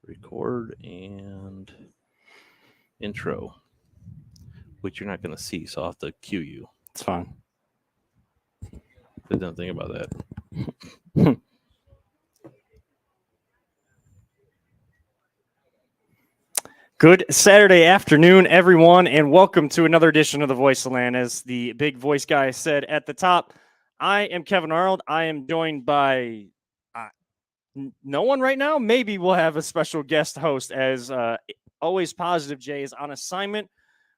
record and intro, which you're not going to see, so I'll have to cue you. It's fine. I didn't think about that. Good Saturday afternoon, everyone, and welcome to another edition of The Voice of Land. As the big voice guy said at the top, I am Kevin Arnold. I am joined by no one right now. Maybe we'll have a special guest host, as always, Positive Jay is on assignment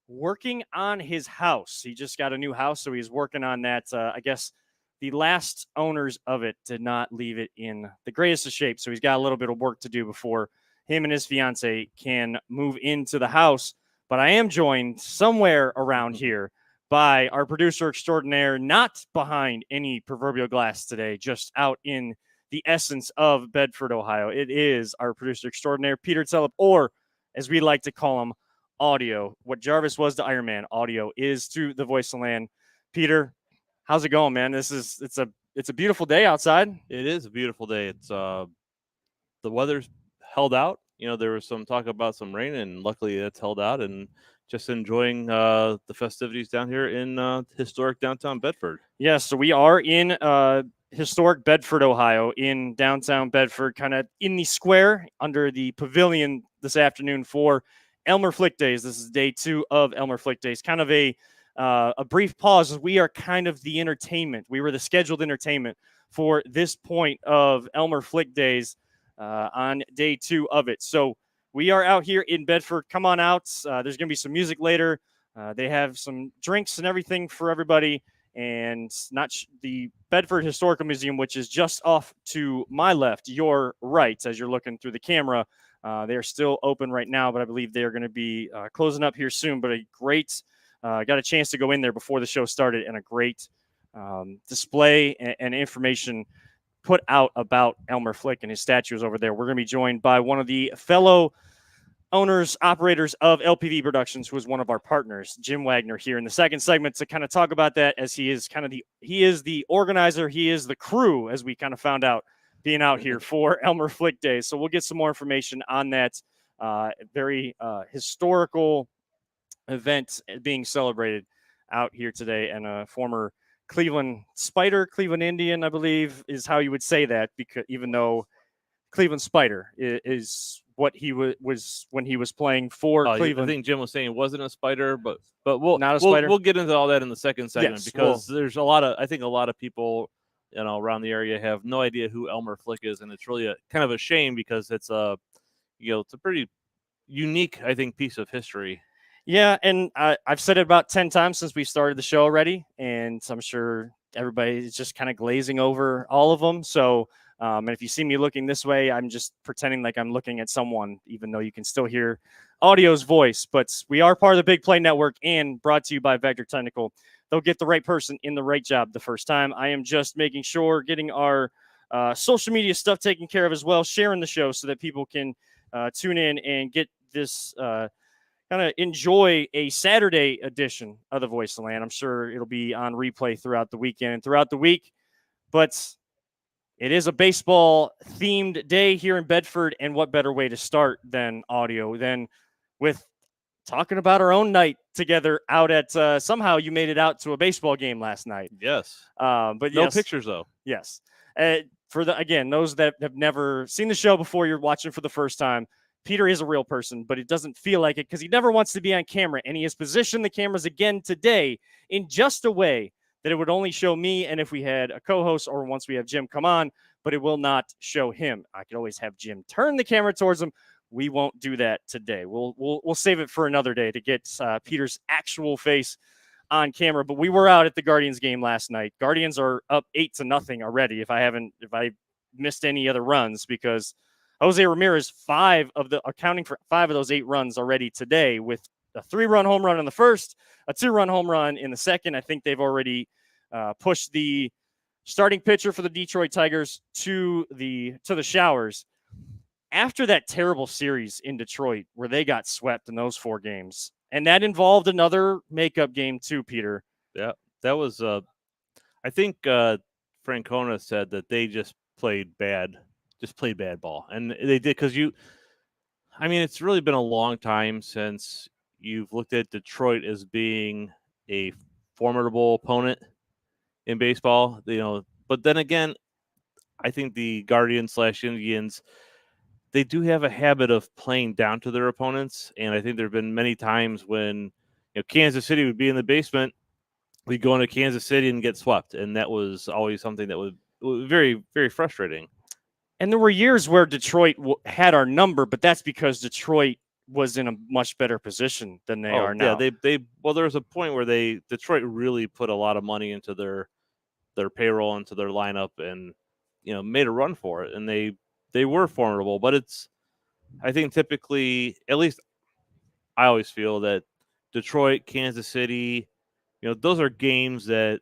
working on his house. He just got a new house, so he's working on that. I guess the last owners of it did not leave it in the greatest of shape, so he's got a little bit of work to do before him and his fiance can move into the house. But I am joined somewhere around here by our producer extraordinaire, not behind any proverbial glass today, just out in the essence of Bedford, Ohio. It is our producer extraordinaire, Peter Tellep, or as we like to call him, Audio. What Jarvis was to Iron Man, Audio is to the Voice of Land. Peter, how's it going, man? It's a beautiful day outside. It is a beautiful day. It's the weather's held out. You know, there was some talk about some rain, and luckily it's held out. And just enjoying the festivities down here in historic downtown Bedford. Yeah, so we are in historic Bedford, Ohio, in downtown Bedford, kind of in the square under the pavilion this afternoon for Elmer Flick Days. This is day 2 of Elmer Flick Days. Kind of a brief pause as we are kind of the entertainment. We were the scheduled entertainment for this point of Elmer Flick Days on day 2 of it. So we are out here in Bedford. Come on out. There's going to be some music later. They have some drinks and everything for everybody. And the Bedford Historical Museum, which is just off to my left, your right, as you're looking through the camera. They are still open right now, but I believe they are going to be closing up here soon. But a great, got a chance to go in there before the show started, and a great display and information put out about Elmer Flick and his statues over there. We're going to be joined by one of the fellow owners, operators of LPV Productions, who is one of our partners, Jim Wagner, here in the second segment to kind of talk about that, as he is the organizer, he is the crew, as we kind of found out being out here for Elmer Flick Days. So we'll get some more information on that very historical event being celebrated out here today. And a former Cleveland Indian, I believe, is how you would say that, because even though Cleveland Spider is what he was when he was playing for Cleveland. I think Jim was saying it wasn't a spider, but we'll get into all that in the second segment, because there's a lot of people, you know, around the area have no idea who Elmer Flick is, and it's really a kind of a shame, because it's a pretty unique, I think, piece of history. Yeah, and I've said it about 10 times since we started the show already, and I'm sure everybody is just kind of glazing over all of them. So, and if you see me looking this way, I'm just pretending like I'm looking at someone, even though you can still hear Audio's voice. But we are part of the Big Play Network and brought to you by Vector Technical. They'll get the right person in the right job the first time. I am just making sure getting our social media stuff taken care of as well, sharing the show so that people can tune in and get this kind of enjoy a Saturday edition of The Voice of Land. I'm sure it'll be on replay throughout the weekend and throughout the week. But it is a baseball-themed day here in Bedford, and what better way to start than Audio, than with talking about our own night together out at somehow you made it out to a baseball game last night. Yes. But no pictures, though. Yes. For those that have never seen the show before, you're watching for the first time, Peter is a real person, but it doesn't feel like it because he never wants to be on camera. And he has positioned the cameras again today in just a way that it would only show me, and if we had a co-host or once we have Jim come on, but it will not show him. I could always have Jim turn the camera towards him. We won't do that today. We'll save it for another day to get Peter's actual face on camera. But we were out at the Guardians game last night. Guardians are up 8-0 already. If I missed any other runs, because Jose Ramirez, accounting for 5 of those 8 runs already today, with a 3-run home run in the first, a 2-run home run in the second. I think they've already pushed the starting pitcher for the Detroit Tigers to the showers after that terrible series in Detroit where they got swept in those 4 games. And that involved another makeup game too, Peter. Yeah, that was I think Francona said that they just played bad ball, and they did, because I mean, it's really been a long time since you've looked at Detroit as being a formidable opponent in baseball. But then again, I think the Guardians/Indians, they do have a habit of playing down to their opponents, and I think there have been many times when Kansas City would be in the basement, we'd go into Kansas City and get swept, and that was always something that was very, very frustrating. And there were years where Detroit had our number, but that's because Detroit was in a much better position than they are now. Yeah, there was a point where Detroit really put a lot of money into their payroll, into their lineup, and made a run for it, and they were formidable. But I think typically, at least I always feel that Detroit, Kansas City, those are games that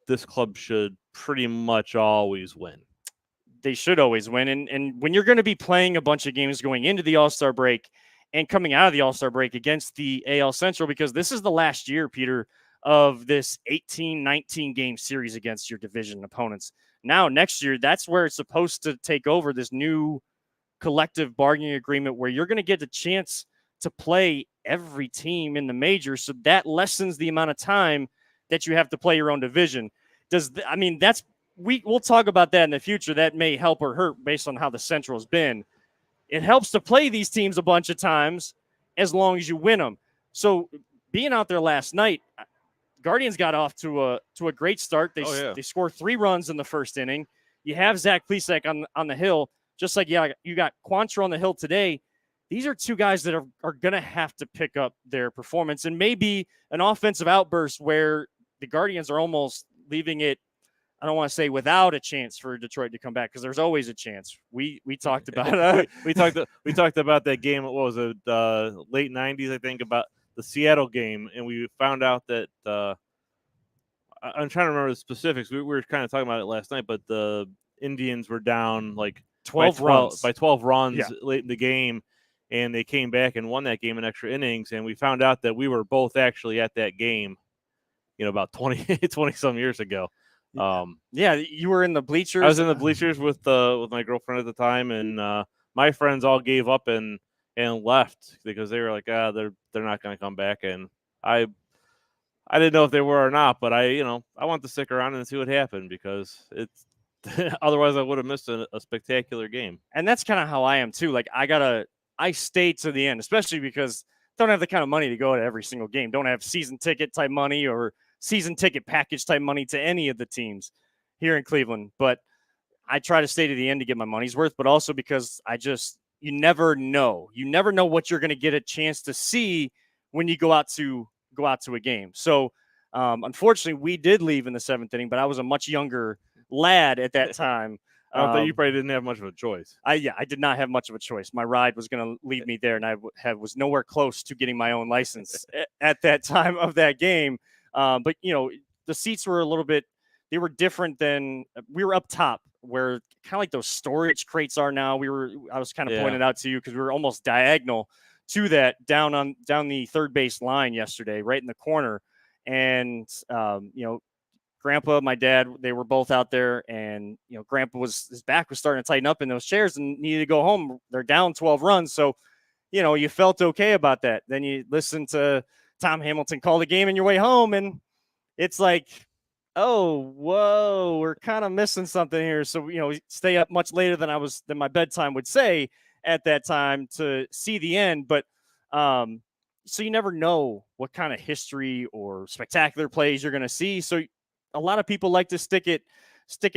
this club should pretty much always win. They should always win. And when you're going to be playing a bunch of games going into the All-Star break and coming out of the All-Star break against the AL Central, because this is the last year, Peter, of this 18-19 game series against your division opponents. Now, next year, that's where it's supposed to take over, this new collective bargaining agreement where you're going to get the chance to play every team in the major. So that lessens the amount of time that you have to play your own division. We'll talk about that in the future. That may help or hurt based on how the Central's been. It helps to play these teams a bunch of times as long as you win them. So being out there last night, Guardians got off to a great start. They score 3 runs in the first inning. You have Zach Plesac on the hill, just like you got Quantrill on the hill today. These are 2 guys that are going to have to pick up their performance, and maybe an offensive outburst where the Guardians are almost leaving it, I don't want to say without a chance for Detroit to come back, because there's always a chance. We talked about we talked about that game. What was it? Late '90s, I think, about the Seattle game, and we found out that I'm trying to remember the specifics. We were kind of talking about it last night, but the Indians were down like 12 runs late in the game, and they came back and won that game in extra innings. And we found out that we were both actually at that game, about 20 some years ago. You were in the bleachers. I was in the bleachers with my girlfriend at the time, and my friends all gave up and left because they were like, they're not going to come back. And I didn't know if they were or not, but I want to stick around and see what happened, because it's otherwise I would have missed a spectacular game. And that's kind of how I am too. Like I stayed to the end, especially because I don't have the kind of money to go to every single game. Don't have season ticket type money or season ticket package type money to any of the teams here in Cleveland. But I try to stay to the end to get my money's worth, but also because you never know. You never know what you're going to get a chance to see when you go out to a game. So unfortunately, we did leave in the 7th inning, but I was a much younger lad at that time. I thought you probably didn't have much of a choice. I did not have much of a choice. My ride was going to lead me there, and I was nowhere close to getting my own license at that time of that game. But the seats were a little bit, they were different than, we were up top where kind of like those storage crates are now. I was kind of pointing out to you because we were almost diagonal to that down the third base line yesterday, right in the corner. And, Grandpa, my dad, they were both out there, and Grandpa his back was starting to tighten up in those chairs and needed to go home. They're down 12 runs, so you felt okay about that. Then you listen to Tom Hamilton call the game on your way home, and it's like, oh, whoa, we're kind of missing something here. So stay up much later than my bedtime would say at that time to see the end, but so you never know what kind of history or spectacular plays you're going to see. So a lot of people like to stick it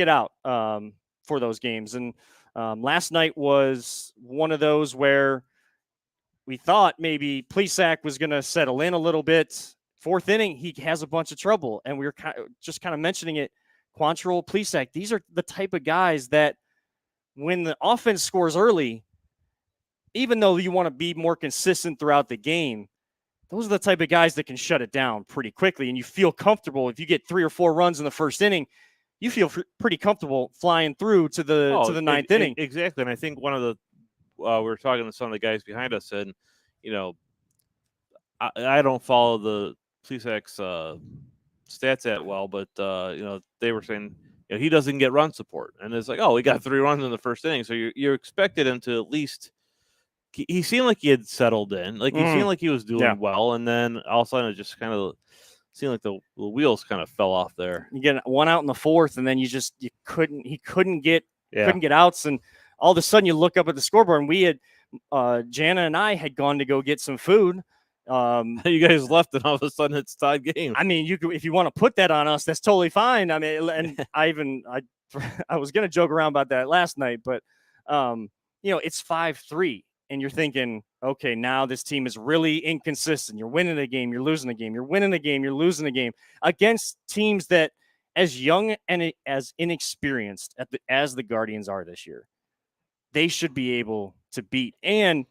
out for those games. And last night was one of those where we thought maybe Plesac was going to settle in a little bit. 4th inning, he has a bunch of trouble. And we were just kind of mentioning it. Quantrill, Plesac, these are the type of guys that when the offense scores early, even though you want to be more consistent throughout the game, those are the type of guys that can shut it down pretty quickly, and you feel comfortable. If you get 3 or 4 runs in the first inning, you feel pretty comfortable flying through to the 9th inning. Exactly, and I think one of the we were talking to some of the guys behind us, and I don't follow the Plesac's stats that well, but they were saying he doesn't get run support, and it's like, oh, we got 3 runs in the first inning, so you're expected him to at least he seemed like he had settled in, like he seemed like he was doing well, and then all of a sudden it just kind of seemed like the wheels kind of fell off there. You get one out in the fourth, and then he couldn't get outs, and all of a sudden you look up at the scoreboard, and we had Jana and I had gone to go get some food. You guys left, and all of a sudden it's tied game. I mean, if you want to put that on us, that's totally fine. I mean, and I was gonna joke around about that last night, but it's 5-3, and you're thinking, okay, now this team is really inconsistent. You're winning a game, you're losing a game, you're winning a game, you're losing a game against teams that as young and as inexperienced as the Guardians are this year, they should be able to beat. And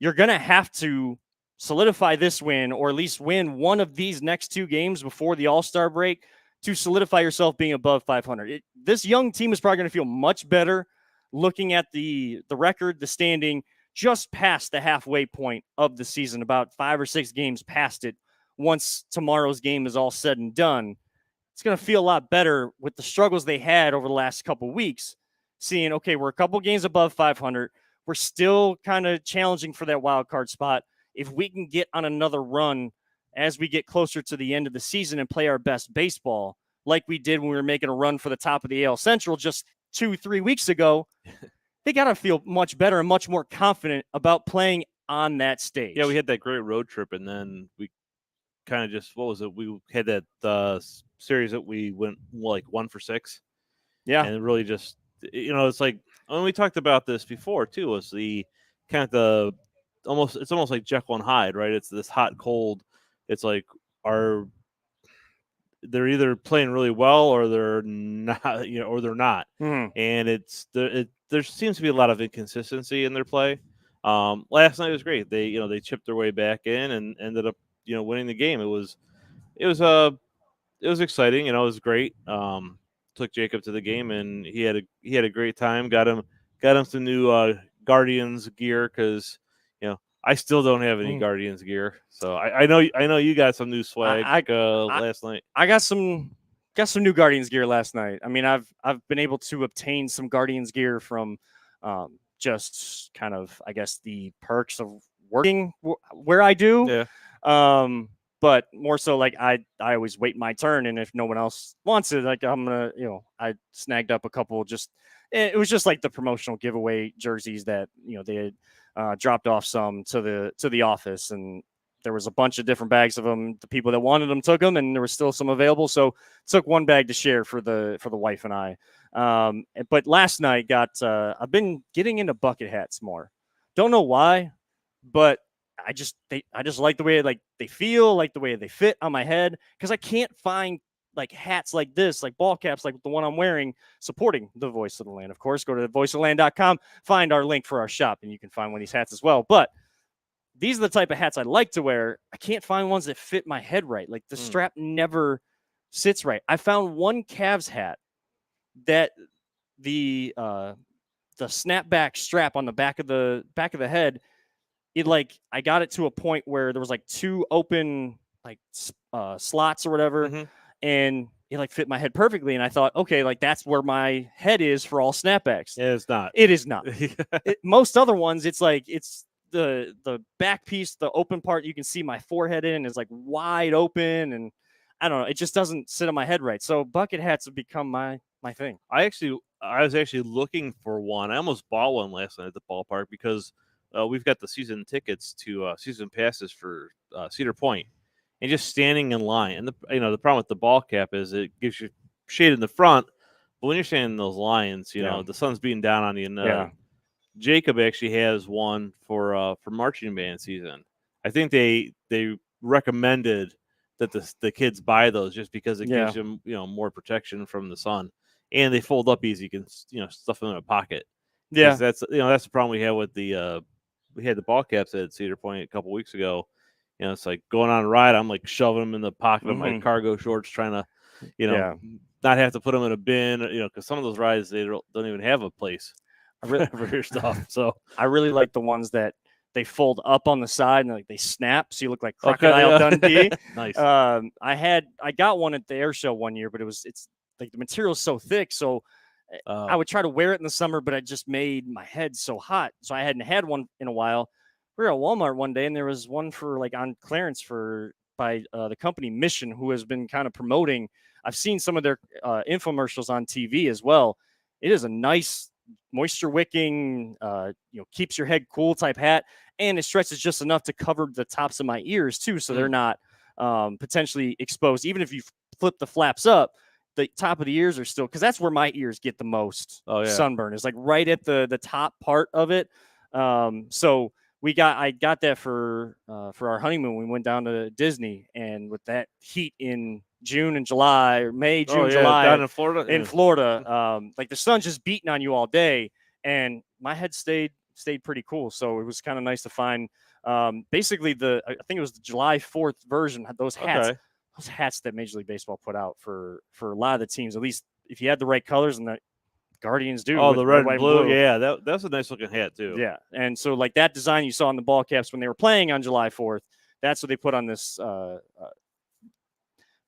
you're gonna have to solidify this win, or at least win one of these next two games before the All-Star break to solidify yourself being above 500. This young team is probably going to feel much better looking at the record, the standing, just past the halfway point of the season, about 5 or 6 games past it. Once tomorrow's game is all said and done, it's going to feel a lot better with the struggles they had over the last couple weeks, seeing, okay, we're a couple games above 500. We're still kind of challenging for that wild card spot. If we can get on another run as we get closer to the end of the season and play our best baseball, like we did when we were making a run for the top of the AL Central just 2-3 weeks ago, they got to feel much better and much more confident about playing on that stage. Yeah, we had that great road trip, and then we kind of just, what was it? We had that series that we went like 1 for 6. Yeah. And it really just, it's like, when we talked about this before too, was the kind of the, it's almost like Jekyll and Hyde, right? It's this hot, cold. It's like, they're either playing really well or they're not, or they're not. And there seems to be a lot of inconsistency in their play. Last night was great. They chipped their way back in and ended up, winning the game. It was exciting. It was great. Took Jacob to the game, and he had a great time. Got him some new Guardians gear, because I still don't have any Guardians gear. So I know you got some new swag last night. I got some new Guardians gear last night. I mean, I've been able to obtain some Guardians gear from just kind of, I guess, the perks of working where I do. Yeah. But more so, like, I always wait my turn, and if no one else wants it, like, I'm gonna, I snagged up a couple. It was just like the promotional giveaway jerseys that they had dropped off some to the office, and there was a bunch of different bags of them. The people that wanted them took them, and there was still some available. So took one bag to share for the wife and I. But last night I've been getting into bucket hats more. Don't know why, but I just like the way they feel, like the way they fit on my head, because I can't find like hats like this, like ball caps like the one I'm wearing, supporting the Voice of the Land. Of course, go to voiceoftheland.com, find our link for our shop, and you can find one of these hats as well. But these are the type of hats I like to wear. I can't find ones that fit my head right. Like the strap never sits right. I found one Cavs hat that the snapback strap on the back of the head, I got it to a point where there was like 2 open slots or whatever, and it fit my head perfectly. And I thought, okay, that's where my head is for all snapbacks. Yeah, it's not. It is not. Most other ones, it's the back piece, the open part you can see my forehead in is wide open, and I don't know, it just doesn't sit on my head right. So bucket hats have become my thing. I was actually looking for one. I almost bought one last night at the ballpark, because we've got the season tickets to season passes for Cedar Point, and just standing in line. And the problem with the ball cap is it gives you shade in the front, but when you're standing in those lines, the sun's beating down on you. And Jacob actually has one for marching band season. I think they recommended that the kids buy those just because it gives them more protection from the sun, and they fold up easy. You can stuff them in a pocket. Yeah, that's the problem we had with we had the ball caps at Cedar Point a couple weeks ago. It's like going on a ride, I'm shoving them in the pocket of my cargo shorts, trying to not have to put them in a bin, because some of those rides they don't even have a place for your stuff. So I really like the ones that they fold up on the side and they snap, so you look like Crocodile Dundee. Nice. I got one at the air show one year, but it's like the material's so thick, so I would try to wear it in the summer, but it just made my head so hot. So I hadn't had one in a while. we were at Walmart one day, and there was one for like on clearance by the company Mission, who has been kind of promoting. I've seen some of their infomercials on TV as well. It is a nice moisture wicking, keeps your head cool type hat, and it stretches just enough to cover the tops of my ears too, so they're not potentially exposed. Even if you flip the flaps up, the top of the ears are still, because that's where my ears get the most sunburn. It's like right at the top part of it. So I got that for our honeymoon. We went down to Disney, and with that heat in June and July, or May, June, July, down in Florida. In Florida, like the sun's just beating on you all day, and my head stayed pretty cool. So it was kind of nice to find basically I think it was the July 4th version. Those hats. Okay. Those hats that Major League Baseball put out for a lot of the teams, at least if you had the right colors, and the Guardians do. Oh, the red and blue. blue. Yeah, that's a nice looking hat too. Yeah, and so like that design you saw on the ball caps when they were playing on July 4th, that's what they put on this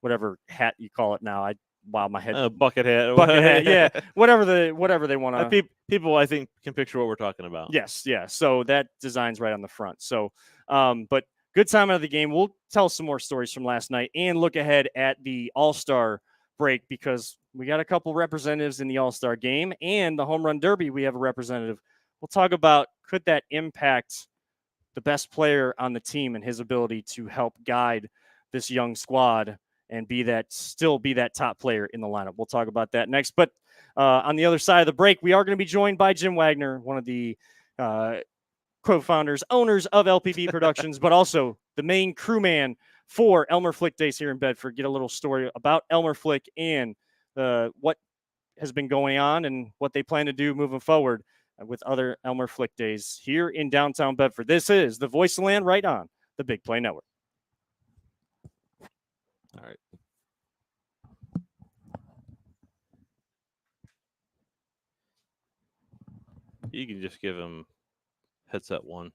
whatever hat you call it now. My head. Bucket hat. Bucket hat. Yeah, whatever they want to. People, I think, can picture what we're talking about. Yes, yeah. So that design's right on the front. So, but good time out of the game. We'll tell some more stories from last night and look ahead at the All-Star break, because we got a couple representatives in the All-Star game, and the Home Run Derby, we have a representative. That talk about, could that impact the best player on the team and his ability to help guide this young squad and still be that top player in the lineup. We'll talk about that next. But on the other side of the break, we are going to be joined by Jim Wagner, one of the co-founders, owners of LPV Productions, but also the main crewman for Elmer Flick Days here in Bedford. Get a little story about Elmer Flick and what has been going on and what they plan to do moving forward with other Elmer Flick Days here in downtown Bedford. This is the Voice of Land, right on the Big Play Network. All right. You can just give him headset one.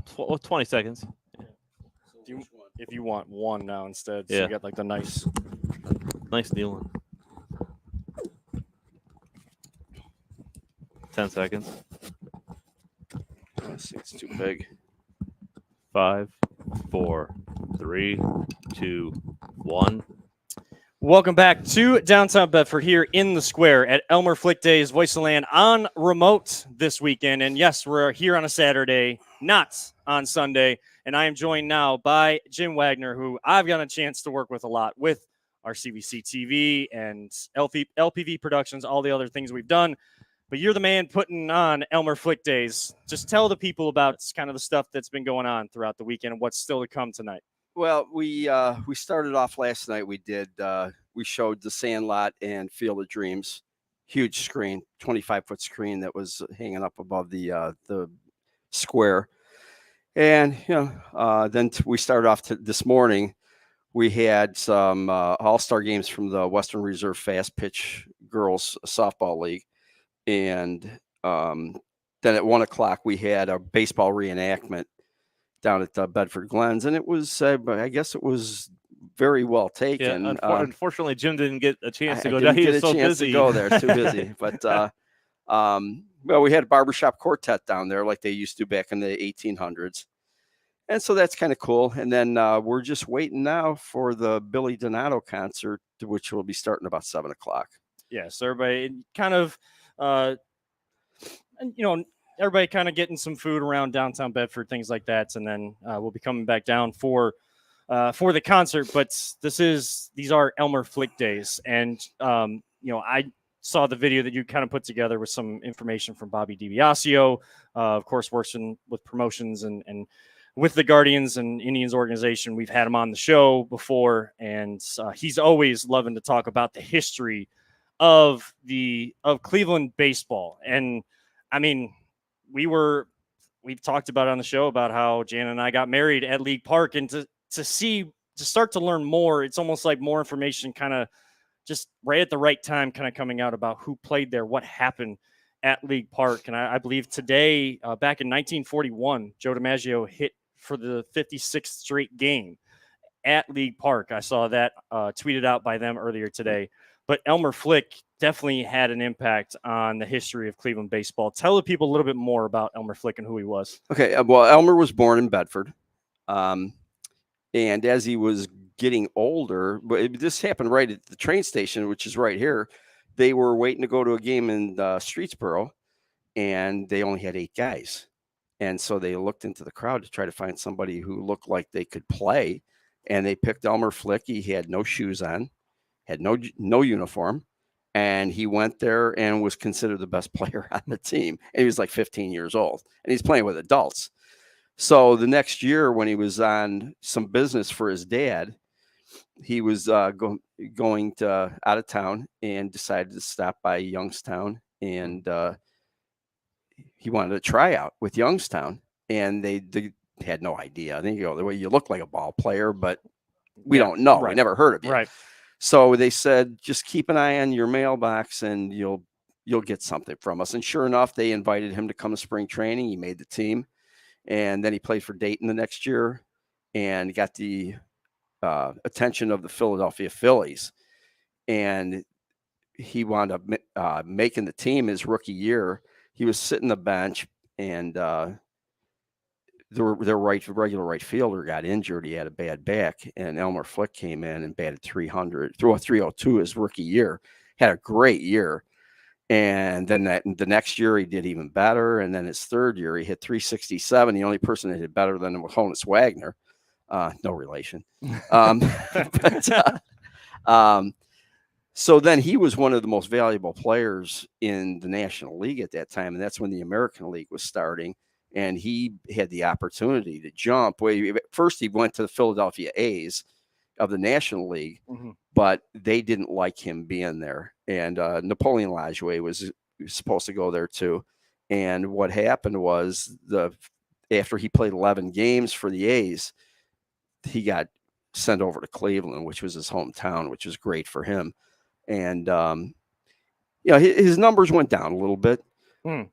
20 seconds. If you want one now instead, so yeah. You got like the nice new one. 10 seconds. It's too big. 5, 4, 3, 2, 1. Welcome back to downtown Bedford here in the square at Elmer Flick Days, Voice of Land on remote this weekend. And yes, we're here on a Saturday, not on Sunday. And I am joined now by Jim Wagner, who I've got a chance to work with a lot with our CVC TV and LPV Productions, all the other things we've done. But you're the man putting on Elmer Flick Days. Just tell the people about kind of the stuff that's been going on throughout the weekend and what's still to come tonight. Well, we started off last night. We showed the Sandlot and Field of Dreams, huge screen, 25-foot screen that was hanging up above the square. And then we started off this morning. We had some all-star games from the Western Reserve Fast Pitch Girls Softball League. And then at 1 o'clock, we had a baseball reenactment down at Bedford Glens. And it was, I guess it was very well taken. Yeah, unfortunately, Jim didn't get a chance to go down. He was so chance busy. To go there, too busy. But, well, we had a barbershop quartet down there like they used to back in the 1800s. And so that's kind of cool. And then we're just waiting now for the Billy Donato concert, which will be starting about 7 o'clock. Yeah, so everybody kind of, everybody kind of getting some food around downtown Bedford, things like that. And then we'll be coming back down for the concert. But these are Elmer Flick Days. And, I saw the video that you kind of put together with some information from Bobby DiBiasio, of course, works with promotions and with the Guardians and Indians organization. We've had him on the show before, and he's always loving to talk about the history of Cleveland baseball. And I mean, we've talked about on the show about how Jan and I got married at League Park, and to start to learn more, it's almost like more information kind of just right at the right time kind of coming out about who played there, what happened at League Park. And I believe today, back in 1941, Joe DiMaggio hit for the 56th straight game at League Park. I saw that tweeted out by them earlier today. but Elmer Flick definitely had an impact on the history of Cleveland baseball. Tell the people a little bit more about Elmer Flick and who he was. Okay, well, Elmer was born in Bedford, and as he was getting older, this happened right at the train station, which is right here. They were waiting to go to a game in Streetsboro, and they only had 8 guys. And so they looked into the crowd to try to find somebody who looked like they could play. And they picked Elmer Flick. He had no shoes on, had no uniform. And he went there and was considered the best player on the team. And he was like 15 years old. And he's playing with adults. So the next year, when he was on some business for his dad, he was going to out of town and decided to stop by Youngstown, and he wanted to try out with Youngstown, and they had no idea. I think, the way you look like a ball player, but we don't know. Right. We never heard of you. Right. So they said, just keep an eye on your mailbox and you'll get something from us. And sure enough, they invited him to come to spring training. He made the team, and then he played for Dayton the next year and got the attention of the Philadelphia Phillies. And he wound up making the team his rookie year. He was sitting the bench, and their regular right fielder got injured. He had a bad back, and Elmer Flick came in and batted 300, threw a 302 his rookie year. Had a great year. And then the next year he did even better. And then his third year he hit 367. The only person that did better than him was Honus Wagner. No relation. So then he was one of the most valuable players in the National League at that time. And that's when the American League was starting. And he had the opportunity to jump. First, he went to the Philadelphia A's of the National League, but they didn't like him being there. And Napoleon Lajoie was supposed to go there too. And what happened was after he played 11 games for the A's, he got sent over to Cleveland, which was his hometown, which was great for him. And, his numbers went down a little bit.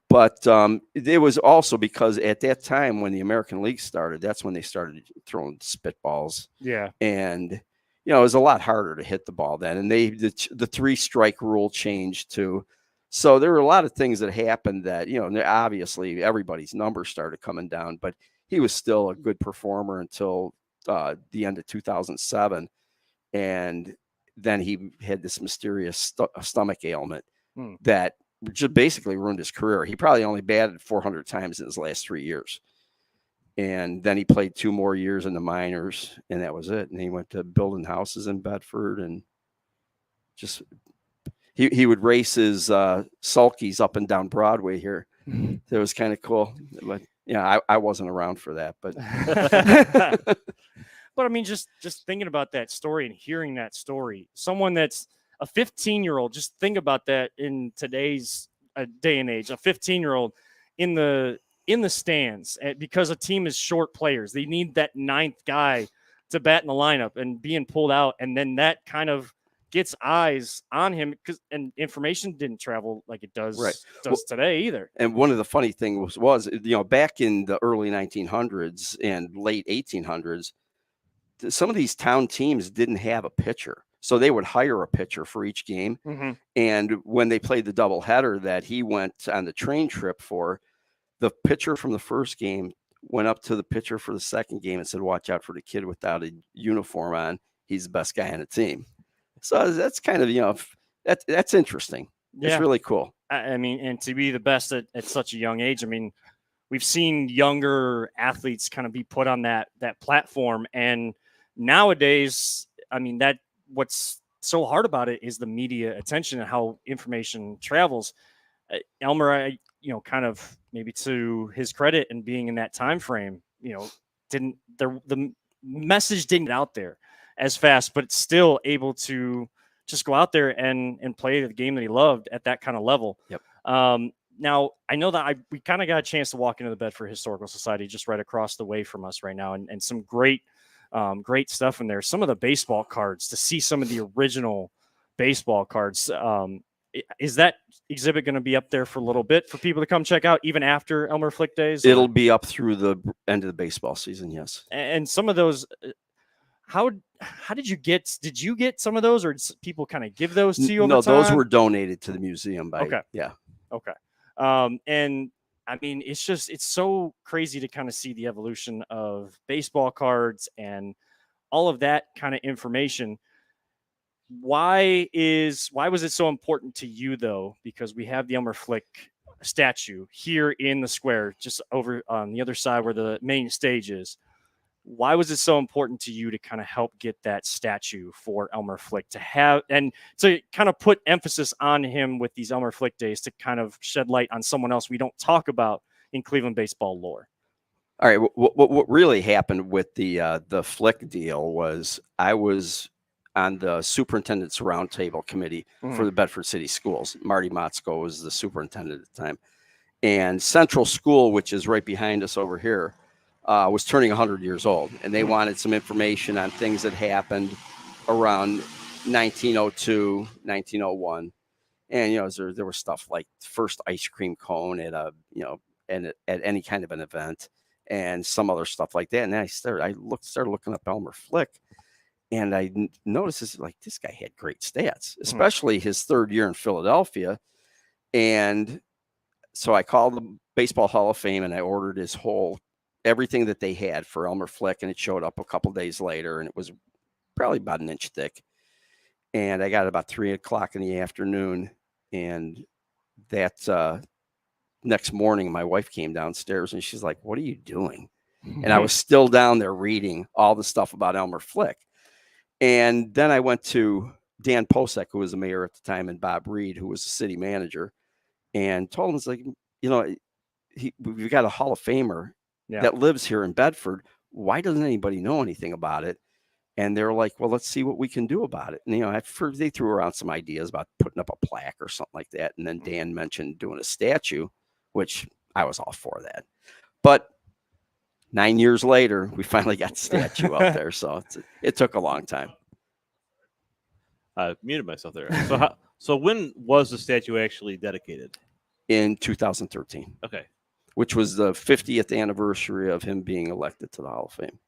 But it was also because at that time when the American League started, that's when they started throwing spitballs. Yeah. And, it was a lot harder to hit the ball then. And the 3-strike rule changed too. So there were a lot of things that happened that, obviously everybody's numbers started coming down, but he was still a good performer until the end of 2007. And then he had this mysterious stomach ailment that just basically ruined his career. He probably only batted 400 times in his last 3 years. And then he played 2 more years in the minors, and that was it. And he went to building houses in Bedford, and just he would race his sulkies up and down Broadway here. It was kind of cool. But I wasn't around for that, but but I mean, just thinking about that story and hearing that story, someone that's a 15-year-old, just think about that in today's day and age, a 15-year-old in the stands because a team is short players. They need that 9th guy to bat in the lineup and being pulled out. And then that kind of gets eyes on him and information didn't travel like it does today either. And one of the funny things was, back in the early 1900s and late 1800s, some of these town teams didn't have a pitcher. So they would hire a pitcher for each game. And when they played the doubleheader that he went on the train trip for, the pitcher from the first game went up to the pitcher for the second game and said, watch out for the kid without a uniform on. He's the best guy on the team. So that's kind of, that's interesting. Yeah. It's really cool. I mean, and to be the best at such a young age, I mean, we've seen younger athletes kind of be put on that platform. And nowadays, I mean, what's so hard about it is the media attention and how information travels. Elmer, kind of maybe to his credit and being in that time frame, the message didn't get out there as fast, but it's still able to just go out there and play the game that he loved at that kind of level. Yep. Now I know that we kind of got a chance to walk into the Bedford Historical Society just right across the way from us right now, and some great stuff in there. Some of the baseball cards, to see some of the original baseball cards. Is that exhibit going to be up there for a little bit for people to come check out even after Elmer Flick Days? It'll be up through the end of the baseball season. Yes. And some of those, how did you get some of those, or did people kind of give those to you over No, time? those were donated to the museum by, Okay. yeah. Okay. And I mean, it's so crazy to kind of see the evolution of baseball cards and all of that kind of information. Why was it so important to you though? Because we have the Elmer Flick statue here in the square, just over on the other side where the main stage is. Why was it so important to you to kind of help get that statue for Elmer Flick to have, and to kind of put emphasis on him with these Elmer Flick days, to kind of shed light on someone else we don't talk about in Cleveland baseball lore? All right. What really happened with the Flick deal was I was on the superintendent's roundtable committee for the Bedford City Schools. Marty Motzko was the superintendent at the time, and Central School, which is right behind us over here, was turning 100 years old, and they wanted some information on things that happened around 1902, 1901. And, there was stuff like first ice cream cone at at any kind of an event, and some other stuff like that. And then I started looking up Elmer Flick, and I noticed this guy had great stats, especially his third year in Philadelphia. And so I called the Baseball Hall of Fame, and I ordered everything that they had for Elmer Flick, and it showed up a couple days later, and it was probably about an inch thick. And I got it about 3:00 in the afternoon, and that next morning, my wife came downstairs, and she's like, "What are you doing?" And I was still down there reading all the stuff about Elmer Flick. And then I went to Dan Posek, who was the mayor at the time, and Bob Reed, who was the city manager, and told him, it's like, we've got a Hall of Famer that lives here in Bedford. Why doesn't anybody know anything about it? And they're like, well, let's see what we can do about it. And, they threw around some ideas about putting up a plaque or something like that. And then Dan mentioned doing a statue, which I was all for that. But 9 years later, we finally got the statue out there. So it took a long time. I muted myself there. So when was the statue actually dedicated? In 2013. Okay. Which was the 50th anniversary of him being elected to the Hall of Fame.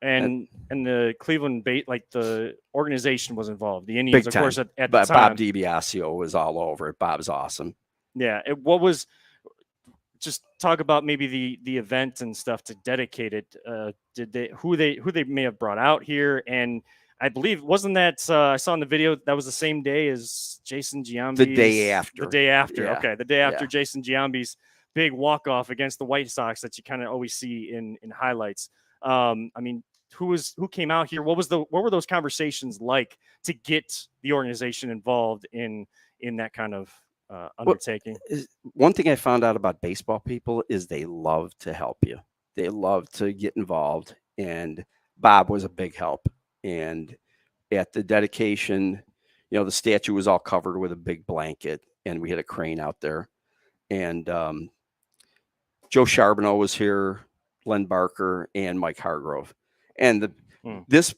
And the Cleveland the organization was involved. The Indians, of course, at the time. Bob DiBiasio was all over it. Bob's awesome. Yeah. Just talk about maybe the event and stuff to dedicate it. Who they may have brought out here, and I believe wasn't that I saw in the video that was the same day as Jason Giambi's. The day after. Yeah. Okay, the day after Yeah. Jason Giambi's big walk off against the White Sox that you kind of always see in highlights. I mean, who came out here? What were those conversations like to get the organization involved in that kind of undertaking? One thing I found out about baseball people is they love to help you. They love to get involved, and Bob was a big help. And at the dedication, the statue was all covered with a big blanket, and we had a crane out there. And Joe Charbonneau was here, Len Barker, and Mike Hargrove. And this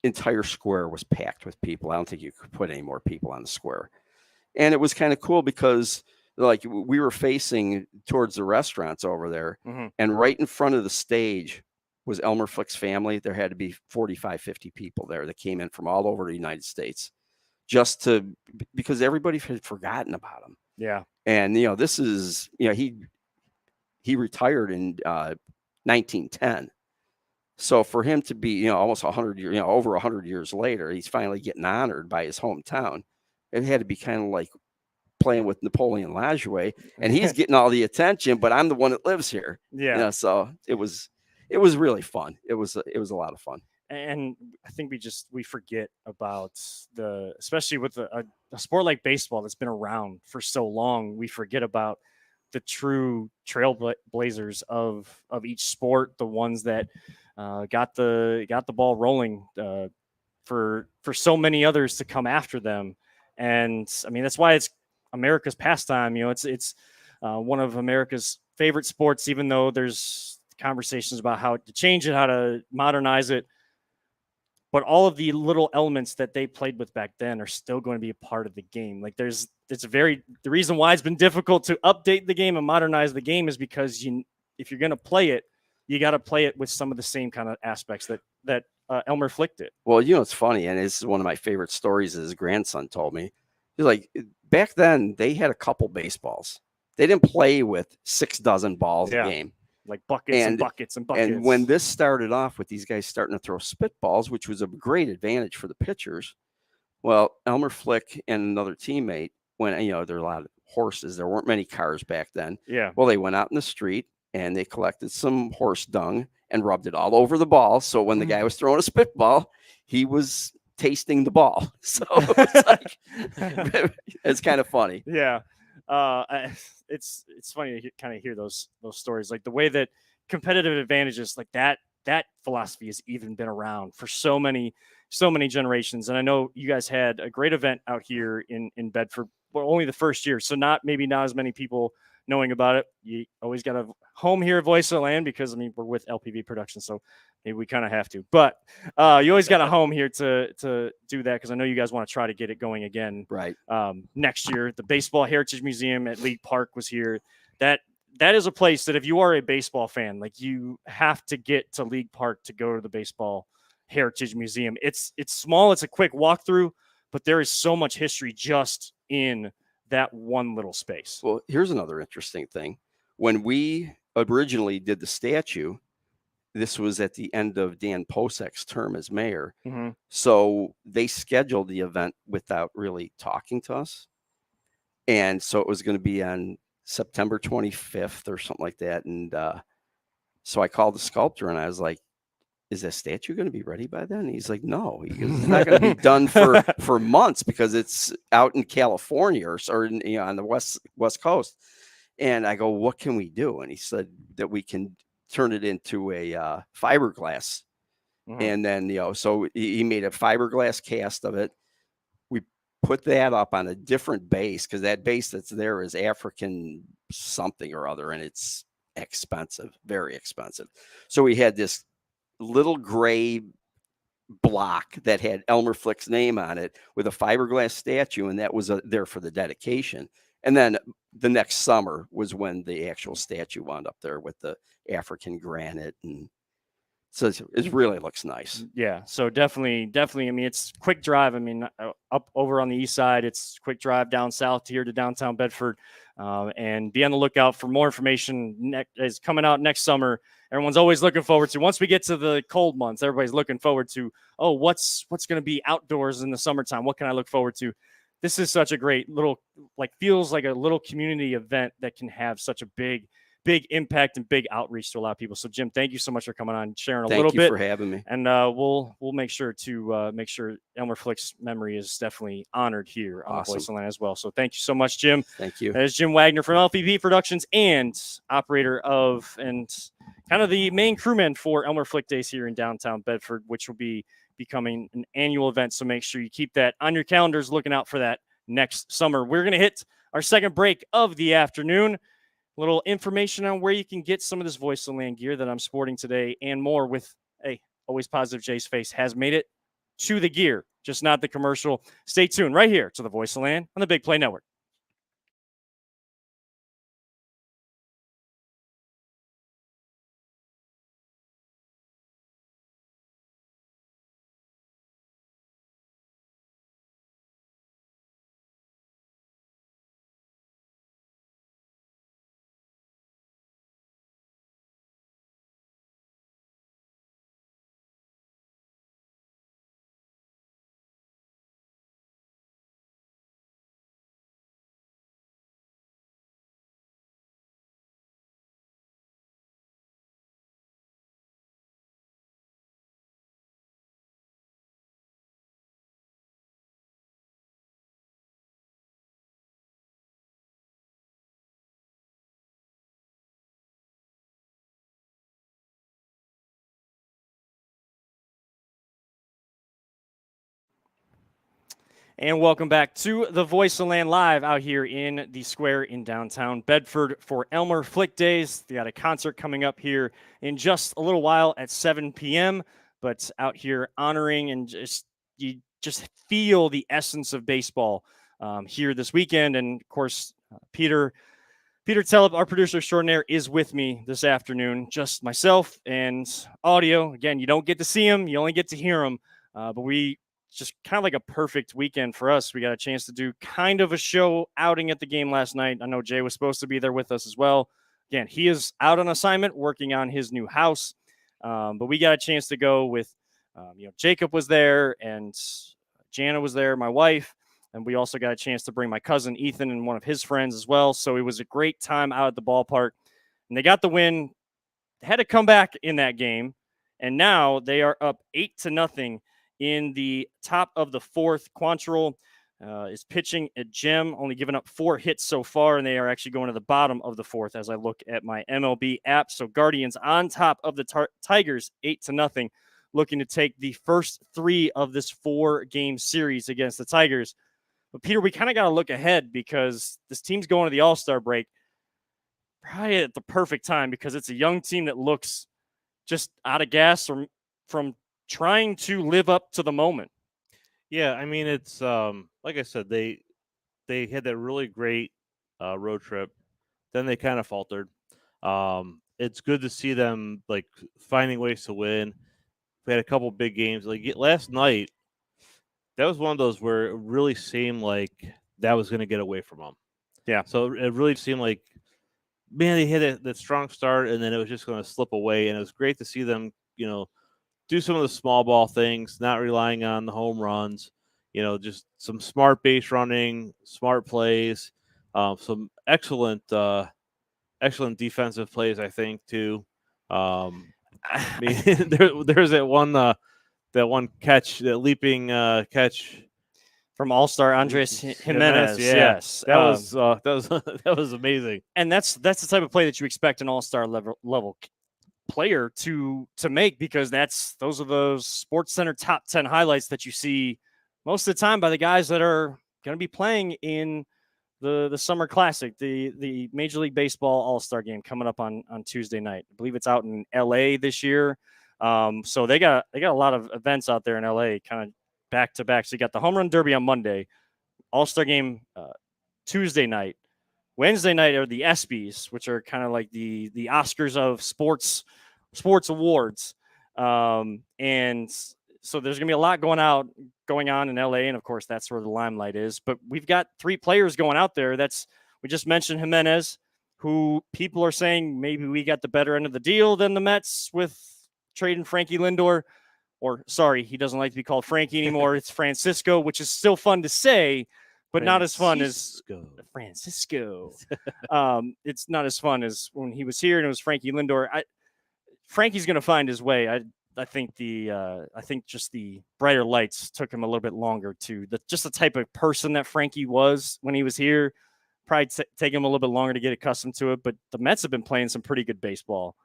entire square was packed with people. I don't think you could put any more people on the square. And it was kind of cool because we were facing towards the restaurants over there, and right in front of the stage was Elmer Flick's family. There had to be 45, 50 people there that came in from all over the United States because everybody had forgotten about him. Yeah. And, this is, he retired in 1910. So for him to be, almost 100 years, over 100 years later, he's finally getting honored by his hometown. It had to be kind of like playing with Napoleon Lajoie, and he's getting all the attention, but I'm the one that lives here. Yeah. So it was really fun. It was a lot of fun. And I think we forget about especially with a sport like baseball that's been around for so long, we forget about the true trailblazers of each sport, the ones that got the ball rolling for so many others to come after them. And I mean, that's why it's America's pastime. It's one of America's favorite sports, even though there's conversations about how to change it, how to modernize it. But all of the little elements that they played with back then are still going to be a part of the game. Like the reason why it's been difficult to update the game and modernize the game is because if you're going to play it, you got to play it with some of the same kind of aspects that Elmer Flick did. Well, it's funny, and it's one of my favorite stories. His grandson told me. He's like, back then they had a couple baseballs. They didn't play with 6 dozen balls a game. Like buckets and buckets and buckets. And when this started off with these guys starting to throw spitballs, which was a great advantage for the pitchers, well, Elmer Flick and another teammate, when there are a lot of horses, there weren't many cars back then. Yeah. Well, they went out in the street and they collected some horse dung and rubbed it all over the ball. So when the guy was throwing a spitball, he was tasting the ball. So it's like, it's kind of funny. Yeah. It's funny to kind of hear those stories, like the way that competitive advantages like that philosophy has even been around for so many generations. And I know you guys had a great event out here in Bedford, well, only the first year, so not as many people knowing about it. You always got a home here at Voice of the Land because we're with LPV Productions, so maybe we kind of have to. But you always got a home here to do that, because I know you guys want to try to get it going again. Right. Next year, the Baseball Heritage Museum at League Park was here. That is a place that if you are a baseball fan, like, you have to get to League Park to go to the Baseball Heritage Museum. It's small. It's a quick walkthrough, but there is so much history just in that one little space. Well, here's another interesting thing. When we originally did the statue, this was at the end of Dan Posek's term as mayor. Mm-hmm. So they scheduled the event without really talking to us. And so it was going to be on September 25th or something like that. And so I called the sculptor and I was like, is that statue going to be ready by then? And he's like, no, it's not going to be done for months, because it's out in California or on the West Coast. And I go, what can we do? And he said that we can turn it into a fiberglass. Mm-hmm. And then, so he made a fiberglass cast of it. We put that up on a different base, because that base that's there is African something or other, and it's expensive, very expensive. So we had this little gray block that had Elmer Flick's name on it with a fiberglass statue, and that was there for the dedication. And then the next summer was when the actual statue wound up there with the African granite, and so it really looks nice. Yeah, so definitely. It's quick drive. Up over on the east side, it's quick drive down south here to downtown Bedford, and be on the lookout for more information. Is coming out next summer. Everyone's always looking forward to. Once we get to the cold months, everybody's looking forward to, what's going to be outdoors in the summertime? What can I look forward to? This is such a great little, feels like a little community event that can have such a big impact and big outreach to a lot of people. So Jim, thank you so much for coming on, sharing a little bit. Thank you for having me. And we'll make sure to make sure Elmer Flick's memory is definitely honored here on Voice of the Land as well. So thank you so much, Jim. Thank you. That is Jim Wagner from LPV Productions and operator of and kind of the main crewman for Elmer Flick Days here in downtown Bedford, which will be becoming an annual event. So make sure you keep that on your calendars, looking out for that next summer. We're going to hit our second break of the afternoon. Little information on where you can get some of this Voice of the Land gear that I'm sporting today and more with Always Positive Jay's face has made it to the gear, just not the commercial. Stay tuned right here to the Voice of the Land on the Big Play Network. And welcome back to the Voice of the Land live out here in the square in downtown Bedford for Elmer Flick Days. They got a concert coming up here in just a little while at 7 p.m. But out here honoring and you just feel the essence of baseball here this weekend. And of course, Peter Peter Tellep, our producer extraordinaire, is with me this afternoon. Just myself and audio. Again, you don't get to see him, you only get to hear him. But we just kind of like a perfect weekend for us. We got a chance to do kind of a show outing at the game last night. I know Jay was supposed to be there with us as well. Again, he is out on assignment working on his new house. But we got a chance to go with, Jacob was there and Jana was there, my wife. And we also got a chance to bring my cousin Ethan and one of his friends as well. So it was a great time out at the ballpark. And they got the win. They had to come back in that game. And now they are up 8-0 in the top of the fourth. Quantrill is pitching a gem, only giving up 4 hits so far. And they are actually going to the bottom of the fourth as I look at my MLB app. So Guardians on top of the Tigers 8-0, looking to take the first 3 of this 4-game series against the Tigers. But, Peter, we kind of got to look ahead because this team's going to the All-Star break probably at the perfect time because it's a young team that looks just out of gas from trying to live up to the moment. Yeah, I mean, it's like I said, they had that really great road trip. Then they kind of faltered. It's good to see them, like, finding ways to win. We had a couple big games. Like last night, that was one of those where it really seemed like that was going to get away from them. Yeah. So it really seemed like, man, they hit that strong start, and then it was just going to slip away. And it was great to see them, do some of the small ball things, not relying on the home runs, just some smart base running, smart plays, some excellent defensive plays, I think, too. I mean, there's that one catch, that leaping catch from All-Star Andres Jimenez. Yes, that was amazing. And that's the type of play that you expect an All-Star level player to make, because those are those Sports Center top 10 highlights that you see most of the time by the guys that are going to be playing in the Summer Classic, the Major League Baseball All-Star game coming up on Tuesday night. I believe it's out in LA this year. So they got a lot of events out there in LA, kind of back to back. So you got the Home Run Derby on Monday, All-Star game Tuesday night. Wednesday night are the ESPYs, which are kind of like the Oscars of sports awards. And so there's going to be a lot going on in LA. And of course, that's where the limelight is. But we've got 3 players going out there. We just mentioned Jimenez, who people are saying maybe we got the better end of the deal than the Mets with trading Frankie Lindor. Or, sorry, he doesn't like to be called Frankie anymore. It's Francisco, which is still fun to say, but not as fun as Francisco. It's not as fun as when he was here and it was Frankie Lindor. Frankie's going to find his way. I think just the brighter lights took him a little bit longer to just the type of person that Frankie was when he was here. Probably take him a little bit longer to get accustomed to it. But the Mets have been playing some pretty good baseball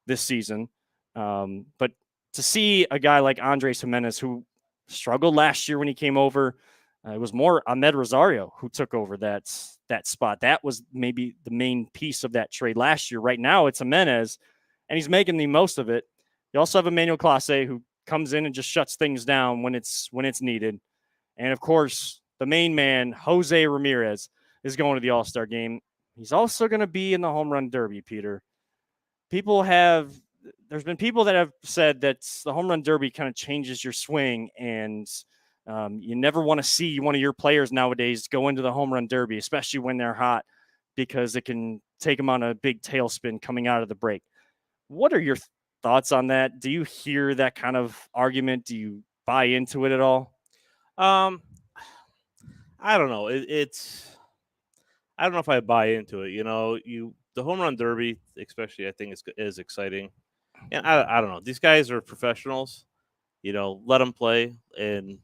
this season. But to see a guy like Andres Jimenez, who struggled last year when he came over, it was more Ahmed Rosario who took over that spot. That was maybe the main piece of that trade last year. Right now, it's Jimenez, and he's making the most of it. You also have Emmanuel Clase, who comes in and just shuts things down when it's needed. And, of course, the main man, Jose Ramirez, is going to the All-Star game. He's also going to be in the Home Run Derby, Peter. There's been people that have said that the Home Run Derby kind of changes your swing, and you never want to see one of your players nowadays go into the Home Run Derby, especially when they're hot, because it can take them on a big tailspin coming out of the break. What are your thoughts on that? Do you hear that kind of argument? Do you buy into it at all? I don't know. I don't know if I buy into it. The Home Run Derby, especially, I think is exciting. And I don't know. These guys are professionals. Let them play and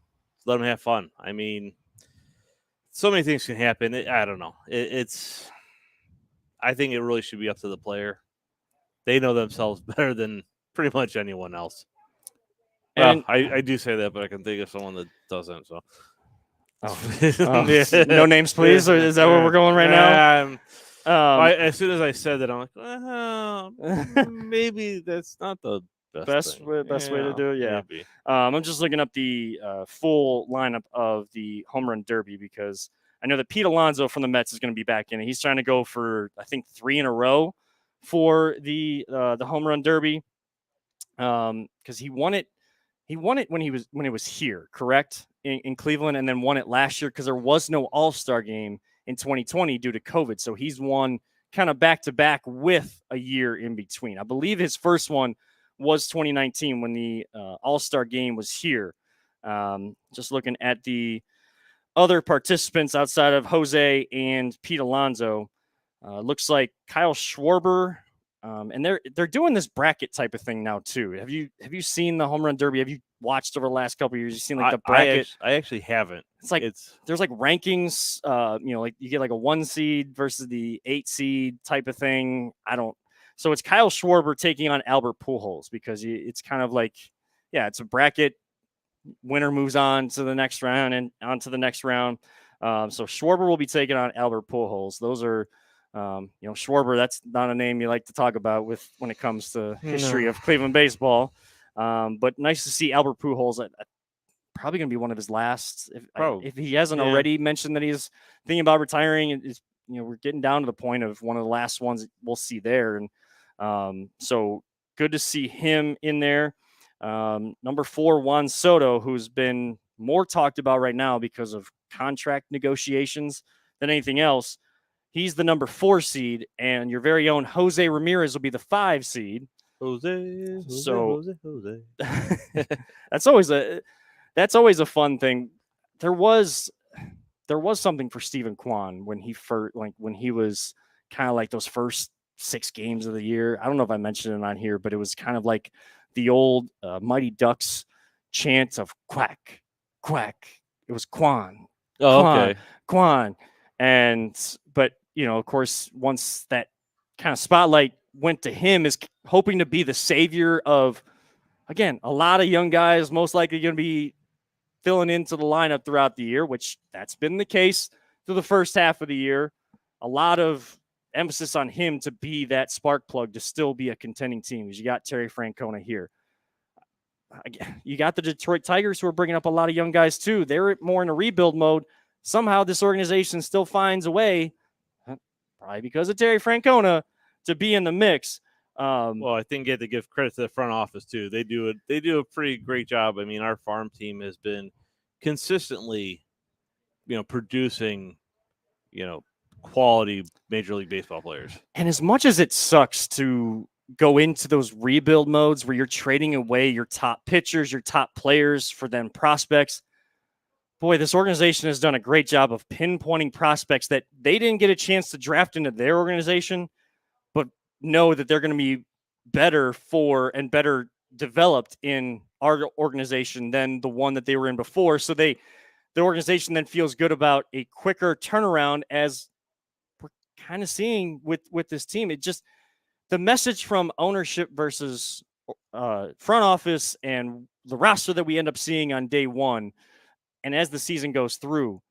let them have fun. I mean, so many things can happen. I don't know. I think it really should be up to the player. They know themselves better than pretty much anyone else. And I do say that, but I can think of someone that doesn't. So, no names, please. Or is that where we're going right now? As soon as I said that, I'm like, well, maybe that's not the best way to do it. Yeah. I'm just looking up the full lineup of the Home Run Derby because I know that Pete Alonso from the Mets is going to be back in it. He's trying to go for, I think, 3 in a row for the home run derby, because he won it. He won it when it was here, correct, in Cleveland, and then won it last year because there was no All-Star game in 2020 due to COVID. So he's won kind of back to back with a year in between. I believe his first one was 2019 when the All-Star game was here. Just looking at the other participants outside of Jose and Pete Alonso, looks like Kyle Schwarber, and they're doing this bracket type of thing now too. Have you seen the home run derby? Have you watched over the last couple of years? You seen like the bracket? I actually haven't. It's like there's like rankings. Like you get like a 1 seed versus the 8 seed type of thing. So it's Kyle Schwarber taking on Albert Pujols because it's kind of like, it's a bracket. Winner moves on to the next round and on to the next round. So Schwarber will be taking on Albert Pujols. Those are, Schwarber, that's not a name you like to talk about when it comes to history of Cleveland baseball. But nice to see Albert Pujols. Probably going to be one of his last, if he hasn't already mentioned that he's thinking about retiring. We're getting down to the point of one of the last ones we'll see there. And so good to see him in there. Number 4, Juan Soto, who's been more talked about right now because of contract negotiations than anything else. He's the number 4 seed, and your very own Jose Ramirez will be the 5 seed. Jose. That's always a fun thing. There was something for Steven Kwan when he was kind of like those first 6 games of the year. I don't know if I mentioned it on here, but it was kind of like the old Mighty Ducks chant of quack, quack. It was Kwan. Oh, Kwan, okay. Kwan. But of course, once that kind of spotlight went to him, is hoping to be the savior of, again, a lot of young guys, most likely going to be filling into the lineup throughout the year, which that's been the case through the first half of the year. A lot of emphasis on him to be that spark plug to still be a contending team, because you got Terry Francona here. You got the Detroit Tigers, who are bringing up a lot of young guys too. They're more in a rebuild mode. Somehow this organization still finds a way, probably because of Terry Francona, to be in the mix. Well, I think you have to give credit to the front office too. They do a pretty great job. I mean, our farm team has been consistently, producing, quality Major League Baseball players. And as much as it sucks to go into those rebuild modes where you're trading away your top pitchers, your top players for them prospects, boy, this organization has done a great job of pinpointing prospects that they didn't get a chance to draft into their organization, but know that they're going to be better for and better developed in our organization than the one that they were in before. So the organization then feels good about a quicker turnaround, as we're kind of seeing with this team. It just, the message from ownership versus front office and the roster that we end up seeing on day one, and as the season goes through,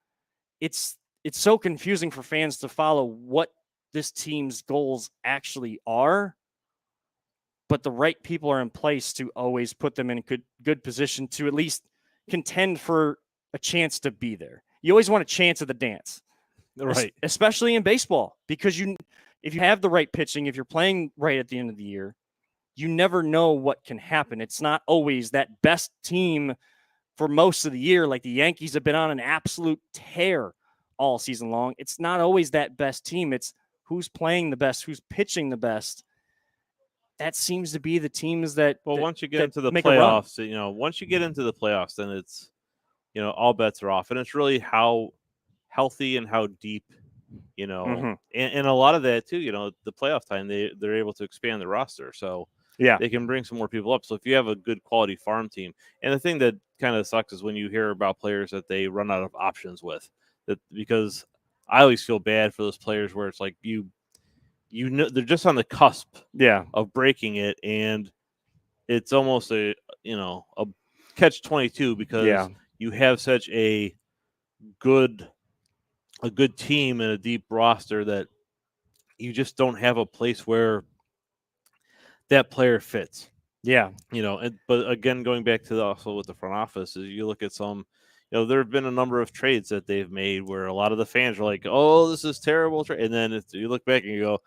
it's so confusing for fans to follow what this team's goals actually are. But the right people are in place to always put them in a good position to at least contend for a chance to be there. You always want a chance at the dance, right? Especially in baseball, because if you have the right pitching, if you're playing right at the end of the year, you never know what can happen. It's not always that best team for most of the year. Like the Yankees have been on an absolute tear all season long. It's not always that best team. It's who's playing the best, who's pitching the best. That seems to be the teams that. Well, once you get into the playoffs, once you get into the playoffs, then it's, all bets are off, and it's really how healthy and how deep, Mm-hmm. and a lot of that too. The playoff time, they're able to expand the roster, so they can bring some more people up. So if you have a good quality farm team, and the thing that kind of sucks is when you hear about players that they run out of options with, because I always feel bad for those players where it's like they're just on the cusp of breaking it, and it's almost a catch-22 because you have such a good team and a deep roster that you just don't have a place where that player fits. Yeah. But again, going back to also with the front office, is you look at some, there have been a number of trades that they've made where a lot of the fans are like, "Oh, this is terrible trade," and then you look back and you go,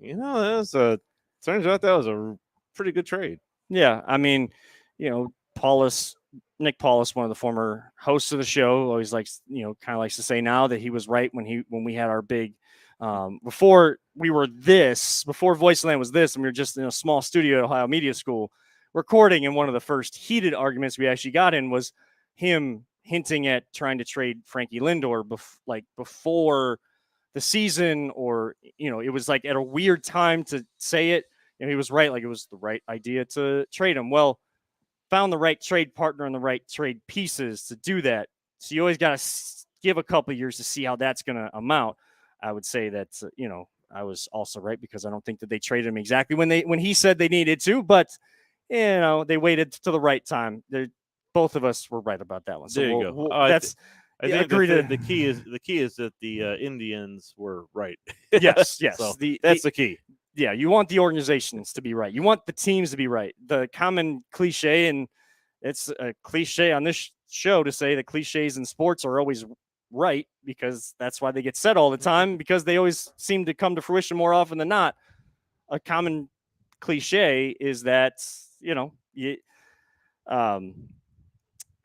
turns out that was a pretty good trade. Yeah, I mean, Nick Paulus, one of the former hosts of the show, always likes, kind of likes to say now that he was right when we had our big, before Voiceland was this, and we were just in a small studio at Ohio Media School recording. And one of the first heated arguments we actually got in was him hinting at trying to trade Frankie Lindor before the season, or it was like at a weird time to say it. And he was right, like it was the right idea to trade him. Well, found the right trade partner and the right trade pieces to do that. So you always got to give a couple of years to see how that's going to amount. I would say that I was also right, because I don't think that they traded him exactly when he said they needed to, but they waited to the right time. Both of us were right about that one. So there you go. I think the key is that the Indians were right. Yes. So that's the key. Yeah, you want the organizations to be right. You want the teams to be right. The common cliche, and it's a cliche on this show to say that cliches in sports are always right, because that's why they get said all the time, because they always seem to come to fruition more often than not. A common cliche is that,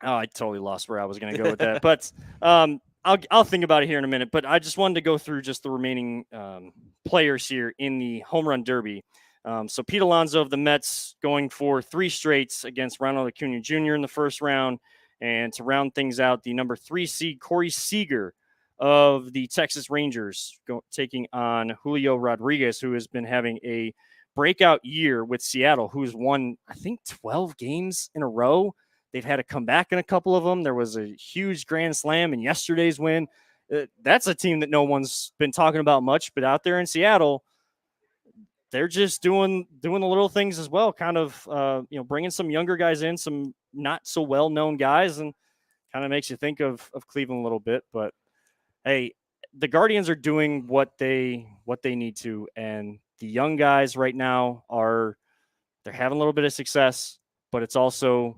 I totally lost where I was going to go with that. But I'll think about it here in a minute. But I just wanted to go through just the remaining players here in the home run derby. So Pete Alonso of the Mets going for 3 straights against Ronald Acuna Jr. in the first round. And to round things out, the number 3 seed Corey Seager of the Texas Rangers taking on Julio Rodriguez, who has been having a breakout year with Seattle, who's won, I think, 12 games in a row. They've had to come back in a couple of them. There was a huge grand slam in yesterday's win. That's a team that no one's been talking about much, but out there in Seattle, they're just doing the little things as well, kind of, bringing some younger guys in, some not so well-known guys, and kind of makes you think of Cleveland a little bit. But hey, the Guardians are doing what they need to, and the young guys right now they're having a little bit of success, but it's also,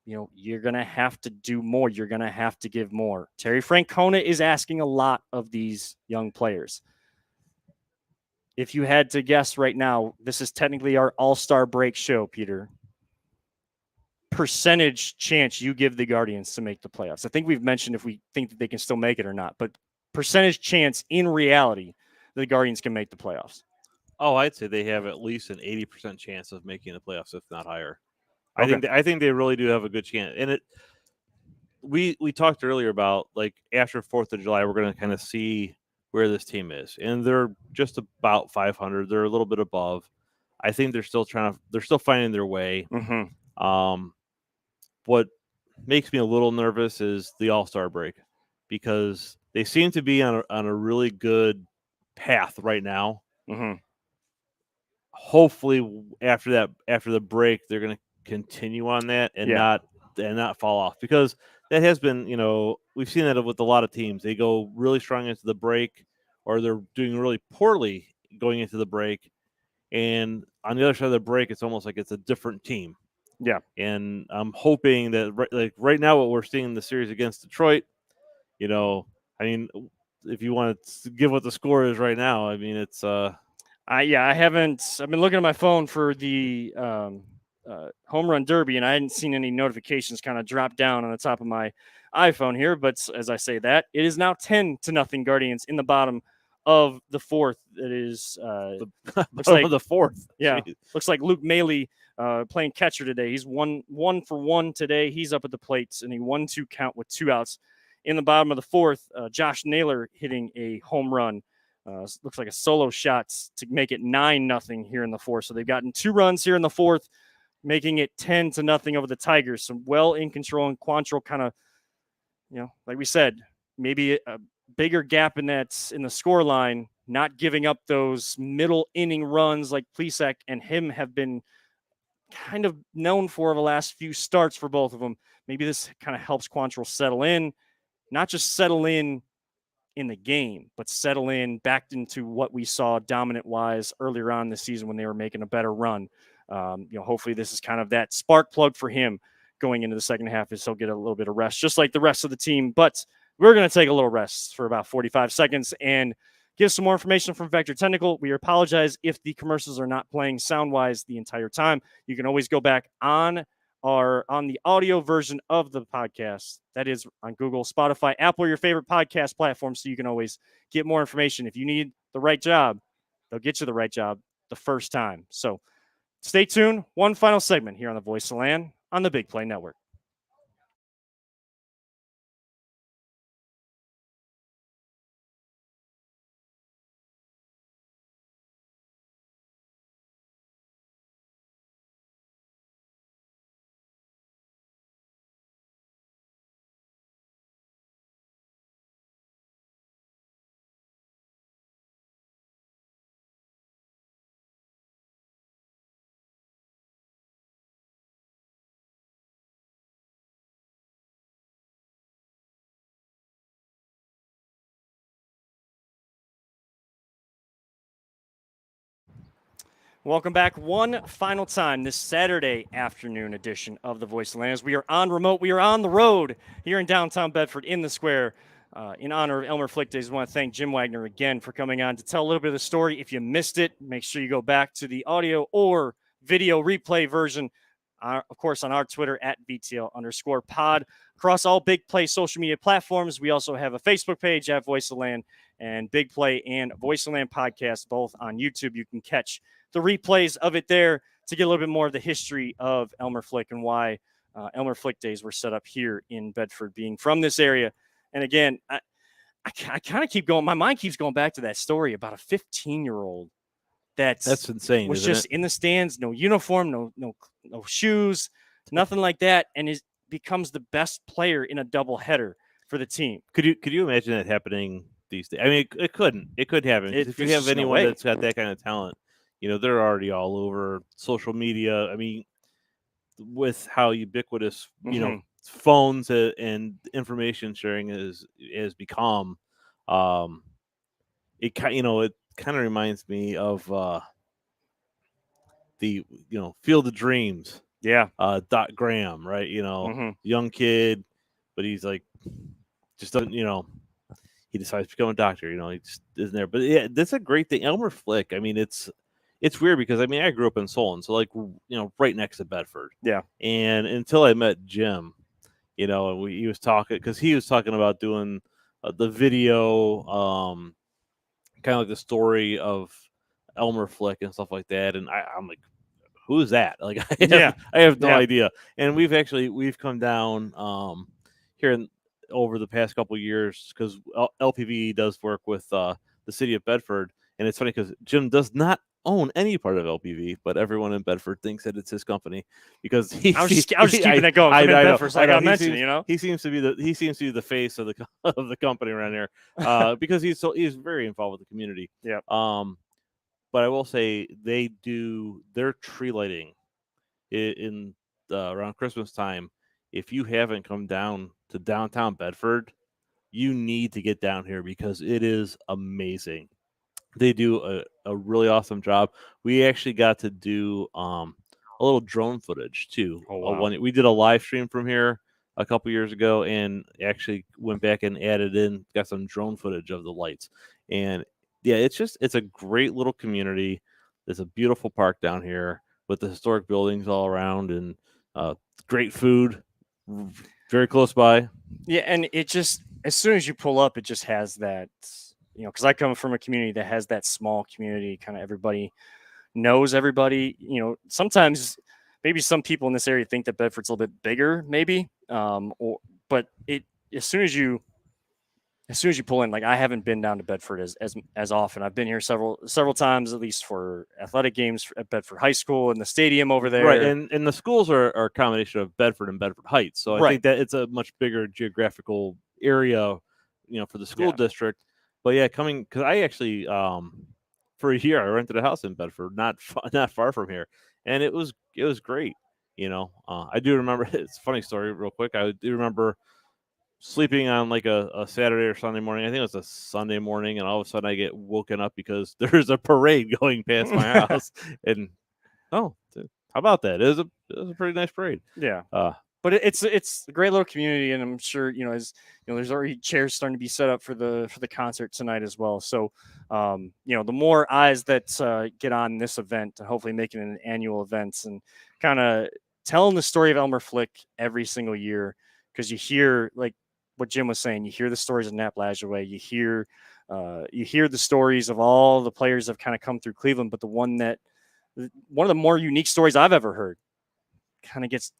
you're going to have to do more. You're going to have to give more. Terry Francona is asking a lot of these young players. If you had to guess right now, this is technically our all-star break show, Peter. Percentage chance you give the Guardians to make the playoffs. I think we've mentioned if we think that they can still make it or not, but percentage chance in reality the Guardians can make the playoffs. Oh, I'd say they have at least an 80% chance of making the playoffs, if not higher. Okay. I think they really do have a good chance. And we talked earlier about, like, after 4th of July, we're going to kind of see where this team is, and they're just about 500. They're a little bit above. I think they're still finding their way. Mm-hmm. What makes me a little nervous is the All-Star break, because they seem to be on a really good path right now. Mm-hmm. Hopefully, after the break, they're going to continue on that and not fall off, because that has been, we've seen that with a lot of teams. They go really strong into the break, or they're doing really poorly going into the break, and on the other side of the break, it's almost like it's a different team. Yeah. And I'm hoping that right now, what we're seeing in the series against Detroit, I mean, if you want to give what the score is right now, I mean, it's I haven't. I've been looking at my phone for the home run derby, and I hadn't seen any notifications kind of drop down on the top of my iPhone here. But as I say that, it is now 10-0 Guardians in the bottom of the 4th. It is looks like the 4th. Yeah, looks like Luke Maley playing catcher today. He's one for one today. He's up at the plate, and he 1-2 count with 2 outs. In the bottom of the 4th, Josh Naylor hitting a home run. Looks like a solo shot to make it 9-0 here in the 4th. So they've gotten 2 runs here in the 4th, making it 10-0 over the Tigers. So well in control, and Quantrill kind of, like we said, maybe a bigger gap in the score line, not giving up those middle inning runs like Plesac and him have been kind of known for the last few starts for both of them. Maybe this kind of helps Quantrill settle in, not just settle in the game, but settle in back into what we saw dominant wise earlier on this season when they were making a better run. Hopefully this is kind of that spark plug for him going into the second half is he'll get a little bit of rest, just like the rest of the team. But we're going to take a little rest for about 45 seconds and give some more information from Vector Technical. We apologize if the commercials are not playing sound-wise the entire time. You can always go back on the audio version of the podcast. That is on Google, Spotify, Apple, your favorite podcast platform, so you can always get more information. If you need the right job, they'll get you the right job the first time. So stay tuned. One final segment here on the Voice of Land on the Big Play Network. Welcome back one final time this Saturday afternoon edition of the Voice of Land. We are on remote. We are on the road here in downtown Bedford in the square in honor of Elmer Flick Days. I want to thank Jim Wagner again for coming on to tell a little bit of the story. If you missed it, make sure you go back to the audio or video replay version, of course, on our Twitter at VTL_pod. Across all Big Play social media platforms, we also have a Facebook page at Voice of Land and Big Play and Voice of Land podcast, both on YouTube. You can catch the replays of it there to get a little bit more of the history of Elmer Flick and why Elmer Flick Days were set up here in Bedford, being from this area. And again, I kind of keep going. My mind keeps going back to that story about a 15-year-old that's insane. Was just in the stands, no uniform, no shoes, nothing like that, and becomes the best player in a doubleheader for the team. Could you imagine that happening these days? I mean, it couldn't. It could happen. If you have anyone that's got that kind of talent, they're already all over social media. I mean, with how ubiquitous, phones and information sharing has become, it kind of reminds me of the Field of Dreams. Yeah. Doc Graham, right? Young kid, but he's like just doesn't, he decides to become a doctor. He just isn't there. But yeah, that's a great thing. Elmer Flick. I mean, it's weird because I grew up in Solon, so like right next to Bedford. Yeah. And until I met Jim, and he was talking about doing the video, kind of like the story of Elmer Flick and stuff like that. And I'm like, who is that? Like, I have no idea. And we've come down here over the past couple of years because LPV does work with the city of Bedford. And it's funny because Jim does not own any part of LPV, but everyone in Bedford thinks that it's his company because I was just keeping that going. I'm in Bedford, so I got to mention it. He seems to be the face of the company around here because he's very involved with the community. Yeah. But I will say they do their tree lighting in around Christmas time. If you haven't come down to downtown Bedford, you need to get down here because it is amazing. They do a really awesome job. We actually got to do a little drone footage too. Oh, wow. We did a live stream from here a couple years ago and actually went back and got some drone footage of the lights. And yeah, it's a great little community. There's a beautiful park down here with the historic buildings all around and great food very close by. Yeah, and it just, as soon as you pull up, it just has that, because I come from a community that has that small community, kind of everybody knows everybody. Sometimes maybe some people in this area think that Bedford's a little bit bigger, maybe, but as soon as you pull in, like I haven't been down to Bedford as often. I've been here several times, at least for athletic games at Bedford High School and the stadium over there. Right, and the schools are a combination of Bedford and Bedford Heights. So I think that it's a much bigger geographical area, for the school district. But yeah, because I actually for a year I rented a house in Bedford, not far from here, and it was great. I do remember. It's a funny story, real quick. I do remember sleeping on like a Saturday or Sunday morning. I think it was a Sunday morning, and all of a sudden I get woken up because there's a parade going past my house. And how about that? It was a pretty nice parade. Yeah. But it's a great little community, and I'm sure as there's already chairs starting to be set up for the concert tonight as well. So the more eyes that get on this event, and hopefully making it an annual event, and kind of telling the story of Elmer Flick every single year, because you hear, like what Jim was saying, you hear the stories of Nap Lajoie, you hear the stories of all the players that have kind of come through Cleveland, but one of the more unique stories I've ever heard kind of gets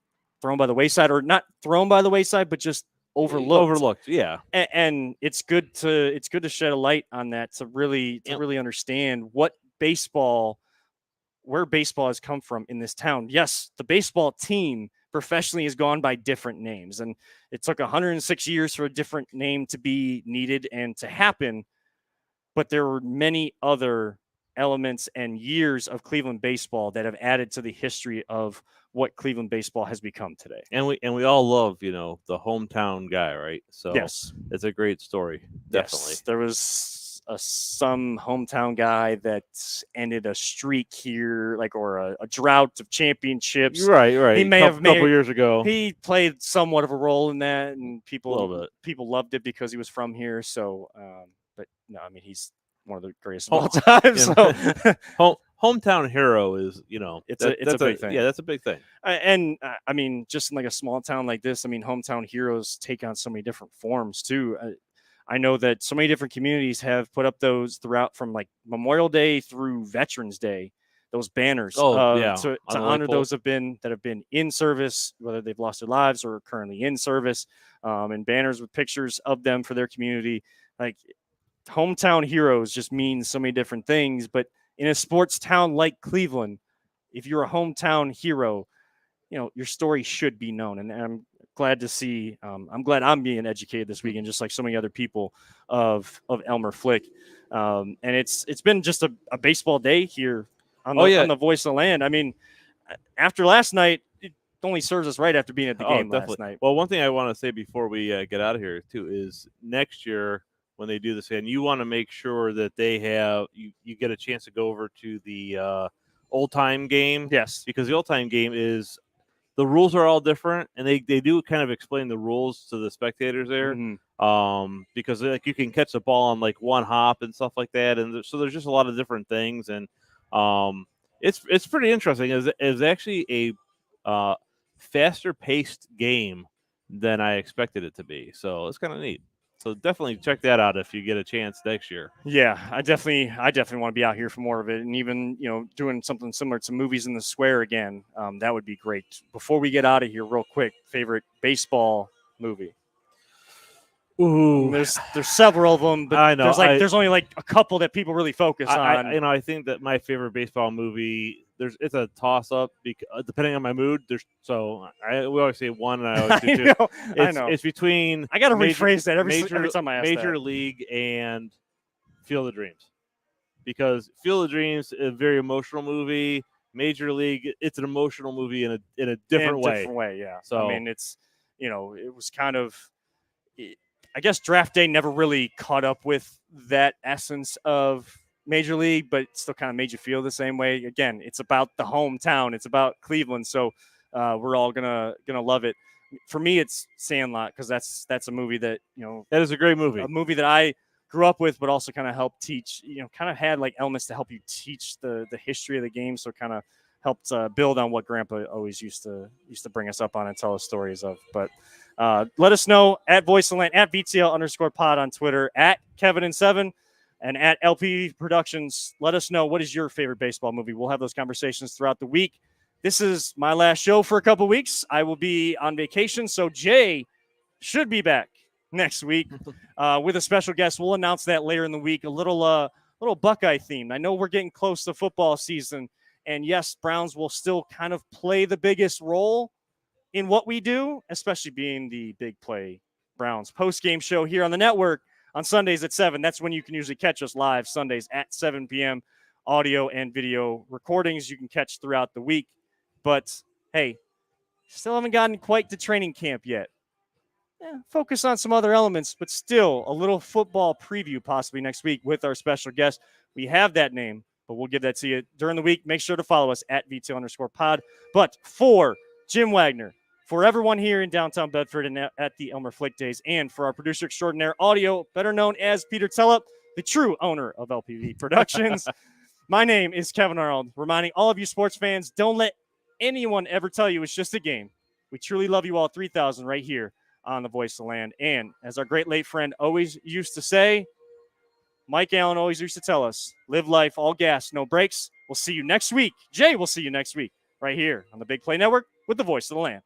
thrown by the wayside, or not thrown by the wayside, but just overlooked. Yeah. And it's good to shed a light on that, to really understand where baseball has come from in this town. Yes, the baseball team professionally has gone by different names, and it took 106 years for a different name to be needed and to happen. But there were many other elements and years of Cleveland baseball that have added to the history of what Cleveland baseball has become today. And we all love, the hometown guy, right? So yes, it's a great story. Definitely. Yes, there was some hometown guy that ended a streak here, or a drought of championships. Right. He may have a couple years ago. He played somewhat of a role in that, and people loved it because he was from here. So, but no, I mean, he's one of the greatest of all time. So hometown hero is, it's a big thing. Yeah, that's a big thing. And I mean, just in a small town like this, I mean, hometown heroes take on so many different forms too. I know that so many different communities have put up those throughout, from Memorial Day through Veterans Day, those banners to honor those that have been in service, whether they've lost their lives or are currently in service, and banners with pictures of them for their community. Hometown heroes just means so many different things, but in a sports town like Cleveland, if you're a hometown hero, your story should be known. And I'm glad to see, I'm glad I'm being educated this weekend, just like so many other people, of Elmer Flick. And it's been just a baseball day here on the Voice of the Land. I mean, after last night, it only serves us right after being at the game last night. Well, one thing I want to say before we get out of here too is next year, when they do this, and you want to make sure that they have you get a chance to go over to the old time game. Yes, because the old time game is, the rules are all different, and they do kind of explain the rules to the spectators there. Mm-hmm. Because you can catch the ball on one hop and stuff like that, and so there's just a lot of different things, and it's pretty interesting. It's actually a faster paced game than I expected it to be, so it's kind of neat. So definitely check that out if you get a chance next year. Yeah, I definitely want to be out here for more of it, and even doing something similar to Movies in the Square again. That would be great. Before we get out of here, real quick, favorite baseball movie? Ooh, there's several of them, but I know there's only a couple that people really focus on. I think that my favorite baseball movie, it's a toss up depending on my mood. We always say one, and I always do two. I know. It's between. I got to rephrase that every time I ask Major that. League and Field of Dreams, because Field of Dreams is a very emotional movie. Major League, it's an emotional movie in a different way. Yeah. So I mean, it's it was kind of. I guess draft day never really caught up with that essence of Major League, but it still kind of made you feel the same way. Again, it's about the hometown. It's about Cleveland. So we're all gonna love it. For me, it's Sandlot, because that's a movie that, that is a great movie. A movie that I grew up with, but also kind of helped teach, kind of had elements to help you teach the history of the game. So kind of helped build on what Grandpa always used to bring us up on and tell us stories of. But let us know at Voice of the Land, at VTL_pod on Twitter, at Kevin and7, and at LP Productions. Let us know, what is your favorite baseball movie. We'll have those conversations throughout the week. This is my last show for a couple weeks. I will be on vacation, so Jay should be back next week with a special guest. We'll announce that later in the week. A little Buckeye themed. I know we're getting close to football season, and yes, Browns will still kind of play the biggest role in what we do, especially being the Big Play Browns post-game show here on the network on Sundays at 7. That's when you can usually catch us live, Sundays at 7 p.m. Audio and video recordings you can catch throughout the week. But, hey, still haven't gotten quite to training camp yet. Focus on some other elements, but still a little football preview possibly next week with our special guest. We have that name, but we'll give that to you during the week. Make sure to follow us at VTL_pod. But for Jim Wagner, For everyone here in downtown Bedford and at the Elmer Flick Days, and for our producer extraordinaire Audio, better known as Peter Tellup, the true owner of LPV Productions, my name is Kevin Arnold, reminding all of you sports fans, don't let anyone ever tell you it's just a game. We truly love you all 3,000 right here on the Voice of the Land. And as our great late friend always used to say, Mike Allen always used to tell us, live life, all gas, no brakes. We'll see you next week. Jay, we'll see you next week right here on the Big Play Network with the Voice of the Land.